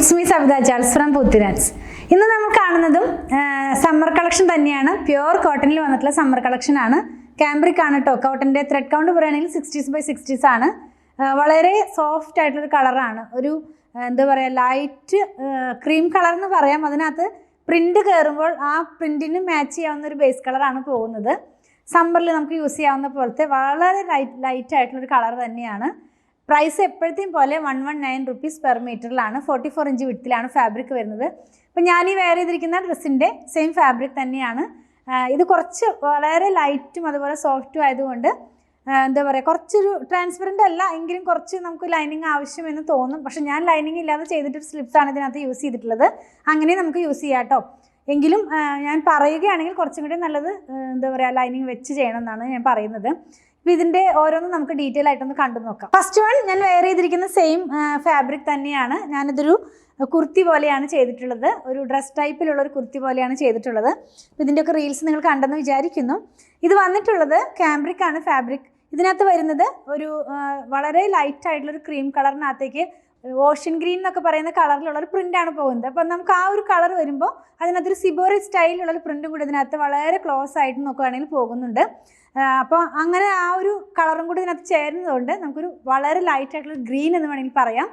It's me Savitha Charles from Puthirans. ഇന്ന് നമ്മൾ കാണുന്നതും സമ്മർ കളക്ഷൻ തന്നെയാണ്. പ്യുവർ കോട്ടണിൽ വന്നിട്ടുള്ള സമ്മർ കളക്ഷൻ ആണ്. കാംബ്രിക് ആണ് കേട്ടോ. കോട്ടൻ്റെ ത്രെഡ് കൗണ്ട് പറയുകയാണെങ്കിൽ 60s/60s ആണ്. വളരെ സോഫ്റ്റ് ആയിട്ടുള്ളൊരു കളറാണ്. ഒരു എന്താ പറയുക, ലൈറ്റ് ക്രീം കളർ എന്ന് പറയാം. അതിനകത്ത് പ്രിന്റ് കയറുമ്പോൾ ആ പ്രിന്റിന് മാച്ച് ചെയ്യാവുന്ന ഒരു ബേസ് കളറാണ് പോകുന്നത്. സമ്മറിൽ നമുക്ക് യൂസ് ചെയ്യാവുന്ന പോലത്തെ വളരെ ലൈറ്റ് ആയിട്ടുള്ളൊരു കളർ തന്നെയാണ്. പ്രൈസ് എപ്പോഴത്തെയും പോലെ 119 rupees പെർ മീറ്ററിലാണ്. 44 ഇഞ്ച് വിഡ്ത്തിലാണ് ഫാബ്രിക് വരുന്നത്. അപ്പം ഞാൻ ഈ വെയർ ചെയ്തിരിക്കുന്ന ഡ്രസ്സിൻ്റെ സെയിം ഫാബ്രിക് തന്നെയാണ്. ഇത് കുറച്ച് വളരെ ലൈറ്റും അതുപോലെ സോഫ്റ്റും ആയതുകൊണ്ട് എന്താ പറയുക, കുറച്ചൊരു ട്രാൻസ്പെറൻ്റ് അല്ല എങ്കിലും കുറച്ച് നമുക്ക് ലൈനിങ് ആവശ്യമെന്ന് തോന്നും. പക്ഷെ ഞാൻ ലൈനിങ് ഇല്ലാതെ ചെയ്തിട്ടൊരു സ്ലിപ്സാണ് ഇതിനകത്ത് യൂസ് ചെയ്തിട്ടുള്ളത്. അങ്ങനെ നമുക്ക് യൂസ് ചെയ്യാം കേട്ടോ. എങ്കിലും ഞാൻ പറയുകയാണെങ്കിൽ കുറച്ചും കൂടി നല്ലത് എന്താ പറയുക, ലൈനിങ് വെച്ച് ചെയ്യണം എന്നാണ് ഞാൻ പറയുന്നത്. അപ്പോൾ ഇതിൻ്റെ ഓരോന്നും നമുക്ക് ഡീറ്റെയിൽ ആയിട്ടൊന്ന് കണ്ടു നോക്കാം. ഫസ്റ്റ് വൺ ഞാൻ വെയർ ചെയ്തിരിക്കുന്ന സെയിം ഫാബ്രിക് തന്നെയാണ്. ഞാനിതൊരു കുർത്തി പോലെയാണ് ചെയ്തിട്ടുള്ളത്. ഒരു ഡ്രസ് ടൈപ്പിലുള്ള ഒരു കുർത്തി പോലെയാണ് ചെയ്തിട്ടുള്ളത്. അപ്പോൾ ഇതിൻ്റെയൊക്കെ റീൽസ് നിങ്ങൾ കണ്ടെന്ന് വിചാരിക്കുന്നു. ഇത് വന്നിട്ടുള്ളത് കാംബ്രിക് ആണ് ഫാബ്രിക്. ഇതിനകത്ത് വരുന്നത് ഒരു വളരെ ലൈറ്റ് ആയിട്ടുള്ളൊരു ക്രീം കളറിനകത്തേക്ക് ഓഷ്യൻ ഗ്രീൻ എന്നൊക്കെ പറയുന്ന കളറിലുള്ളൊരു പ്രിൻ്റാണ് പോകുന്നത്. അപ്പം നമുക്ക് ആ ഒരു കളർ വരുമ്പോൾ അതിനകത്തൊരു സിബോറി സ്റ്റൈലിലുള്ളൊരു പ്രിൻറ്റും കൂടി ഇതിനകത്ത് വളരെ ക്ലോസ് ആയിട്ട് നോക്കുകയാണെങ്കിൽ പോകുന്നുണ്ട്. അപ്പോൾ അങ്ങനെ ആ ഒരു കളറും കൂടി ഇതിനകത്ത് ചേരുന്നതുകൊണ്ട് നമുക്കൊരു വളരെ ലൈറ്റ് ആയിട്ടുള്ള ഗ്രീൻ എന്ന് വേണമെങ്കിൽ പറയാം.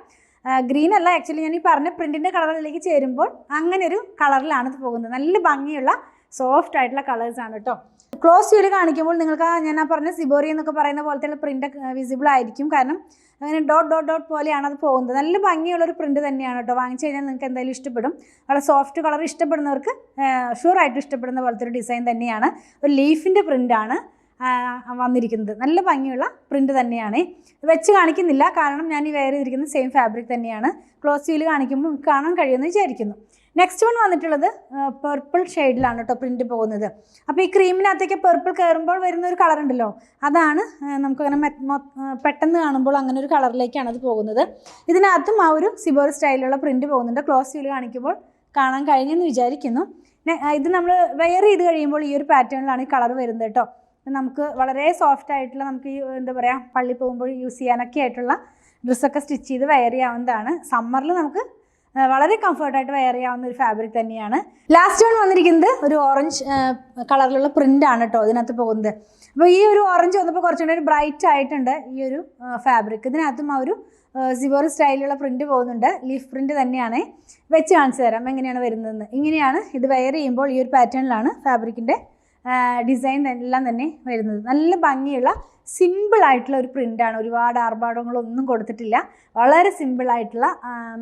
ഗ്രീൻ അല്ല, ആക്ച്വലി ഞാൻ ഈ പറഞ്ഞ പ്രിൻറ്റിൻ്റെ കളറിലേക്ക് ചേരുമ്പോൾ അങ്ങനെ ഒരു കളറിലാണ് ഇത് പോകുന്നത്. നല്ല ഭംഗിയുള്ള സോഫ്റ്റ് ആയിട്ടുള്ള കളേഴ്സാണ് കേട്ടോ. ക്ലോസ് ചെയ്ത് കാണിക്കുമ്പോൾ നിങ്ങൾക്ക് ഞാൻ ആ പറഞ്ഞ സിബോറി എന്നൊക്കെ പറയുന്ന പോലത്തെ പ്രിൻ്റ് വിസിബിൾ ആയിരിക്കും. കാരണം അങ്ങനെ ഡോട്ട് പോലെയാണ് അത് പോകുന്നത്. നല്ല ഭംഗിയുള്ളൊരു പ്രിൻ്റ് തന്നെയാണ് കേട്ടോ. വാങ്ങിച്ചു കഴിഞ്ഞാൽ നിങ്ങൾക്ക് എന്തായാലും ഇഷ്ടപ്പെടും. വളരെ സോഫ്റ്റ് കളർ ഇഷ്ടപ്പെടുന്നവർക്ക് ഷുവറായിട്ട് ഇഷ്ടപ്പെടുന്ന പോലത്തെ ഒരു ഡിസൈൻ തന്നെയാണ്. ഒരു ലീഫിൻ്റെ പ്രിൻ്റാണ് വന്നിരിക്കുന്നത്. നല്ല ഭംഗിയുള്ള പ്രിൻ്റ് തന്നെയാണ്. വെച്ച് കാണിക്കുന്നില്ല, കാരണം ഞാൻ ഈ വെയർ ചെയ്തിരിക്കുന്ന സെയിം ഫാബ്രിക് തന്നെയാണ്. ക്ലോസ് വ്യൂവിൽ കാണിക്കുമ്പോൾ കാണാൻ കഴിയുമെന്ന് വിചാരിക്കുന്നു. നെക്സ്റ്റ് വൺ വന്നിട്ടുള്ളത് പർപ്പിൾ ഷെയ്ഡിലാണ് കേട്ടോ പ്രിൻറ്റ് പോകുന്നത്. അപ്പോൾ ഈ ക്രീമിനകത്തേക്ക് പർപ്പിൾ കയറുമ്പോൾ വരുന്ന ഒരു കളർ ഉണ്ടല്ലോ, അതാണ് നമുക്കങ്ങനെ പെട്ടെന്ന് കാണുമ്പോൾ അങ്ങനെ ഒരു കളറിലേക്കാണ് അത് പോകുന്നത്. ഇതിനകത്തും ആ ഒരു സിബോറി സ്റ്റൈലിലുള്ള പ്രിൻറ്റ് പോകുന്നുണ്ട്. ക്ലോസ് വ്യൂവിൽ കാണിക്കുമ്പോൾ കാണാൻ കഴിഞ്ഞെന്ന് വിചാരിക്കുന്നു. ഇത് നമ്മൾ വെയർ ചെയ്ത് കഴിയുമ്പോൾ ഈ ഒരു പാറ്റേണിലാണ് ഈ കളർ വരുന്നത് കേട്ടോ. നമുക്ക് വളരെ സോഫ്റ്റ് ആയിട്ടുള്ള, നമുക്ക് ഈ എന്താ പറയുക, പള്ളി പോകുമ്പോൾ യൂസ് ചെയ്യാനൊക്കെ ആയിട്ടുള്ള ഡ്രസ്സൊക്കെ സ്റ്റിച്ച് ചെയ്ത് വെയർ ചെയ്യാവുന്നതാണ്. സമ്മറിൽ നമുക്ക് വളരെ കംഫർട്ടായിട്ട് വെയർ ചെയ്യാവുന്ന ഒരു ഫാബ്രിക് തന്നെയാണ്. ലാസ്റ്റ് വൺ വന്നിരിക്കുന്നത് ഒരു ഓറഞ്ച് കളറിലുള്ള പ്രിൻ്റാണ് കേട്ടോ ഇതിനകത്ത് പോകുന്നത്. അപ്പോൾ ഈ ഒരു ഓറഞ്ച് വന്നപ്പോൾ കുറച്ചും കൂടി ഒരു ബ്രൈറ്റ് ആയിട്ടുണ്ട് ഈ ഒരു ഫാബ്രിക്. ഇതിനകത്തും ആ ഒരു സിബോറി സ്റ്റൈലിലുള്ള പ്രിൻറ്റ് പോകുന്നുണ്ട്. ലീഫ് പ്രിൻറ്റ് തന്നെയാണ്. വെച്ച് കാണിച്ചു തരാം എങ്ങനെയാണ് വരുന്നതെന്ന്. ഇങ്ങനെയാണ് ഇത് വെയർ ചെയ്യുമ്പോൾ ഈ ഒരു പാറ്റേണിലാണ് ഫാബ്രിക്കിൻ്റെ ഡിസൈൻ എല്ലാം തന്നെ വരുന്നത്. നല്ല ഭംഗിയുള്ള സിമ്പിളായിട്ടുള്ള ഒരു പ്രിൻ്റാണ്. ഒരുപാട് ആർഭാടങ്ങളൊന്നും കൊടുത്തിട്ടില്ല. വളരെ സിമ്പിളായിട്ടുള്ള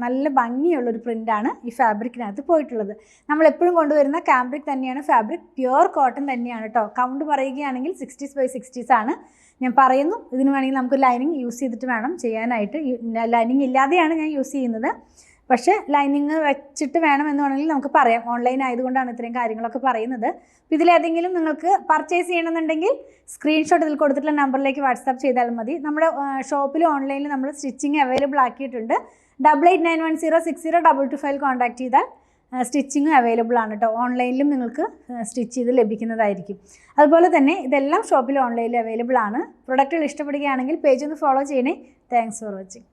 നല്ല ഭംഗിയുള്ളൊരു പ്രിൻ്റാണ് ഈ ഫാബ്രിക്കിനകത്ത് പോയിട്ടുള്ളത്. നമ്മളെപ്പോഴും കൊണ്ടുവരുന്ന കാംബ്രിക് തന്നെയാണ് ഫാബ്രിക്. പ്യുവർ കോട്ടൺ തന്നെയാണ് കേട്ടോ. കൗണ്ട് പറയുകയാണെങ്കിൽ 60s/60s ആണ്. ഞാൻ പറയുന്നു, ഇതിന് വേണമെങ്കിൽ നമുക്ക് ലൈനിങ് യൂസ് ചെയ്തിട്ട് വേണം ചെയ്യാനായിട്ട്. ലൈനിങ് ഇല്ലാതെയാണ് ഞാൻ യൂസ് ചെയ്യുന്നത്. പക്ഷേ ലൈനിങ് വെച്ചിട്ട് വേണമെന്ന് വേണമെങ്കിൽ നമുക്ക് പറയാം. ഓൺലൈൻ ആയതുകൊണ്ടാണ് ഇത്രയും കാര്യങ്ങളൊക്കെ പറയുന്നത്. അപ്പോൾ ഇതിലേതെങ്കിലും നിങ്ങൾക്ക് പർച്ചേസ് ചെയ്യണമെന്നുണ്ടെങ്കിൽ സ്ക്രീൻഷോട്ട് ഇതിൽ കൊടുത്തിട്ടുള്ള നമ്പറിലേക്ക് വാട്സാപ്പ് ചെയ്താൽ മതി. നമ്മുടെ ഷോപ്പിൽ ഓൺലൈനിൽ നമ്മൾ സ്റ്റിച്ചിങ് അവൈലബിൾ ആക്കിയിട്ടുണ്ട്. 8891060225 കോൺടാക്ട് ചെയ്താൽ സ്റ്റിച്ചിങ് അവൈലബിൾ ആണ് കേട്ടോ. ഓൺലൈനിലും നിങ്ങൾക്ക് സ്റ്റിച്ച് ചെയ്ത് ലഭിക്കുന്നതായിരിക്കും. അതുപോലെ തന്നെ ഇതെല്ലാം ഷോപ്പിൽ ഓൺലൈനിൽ അവൈലബിൾ ആണ്. പ്രൊഡക്റ്റുകൾ ഇഷ്ടപ്പെടുകയാണെങ്കിൽ പേജ് ഒന്ന് ഫോളോ ചെയ്യണേ. Thanks for watching.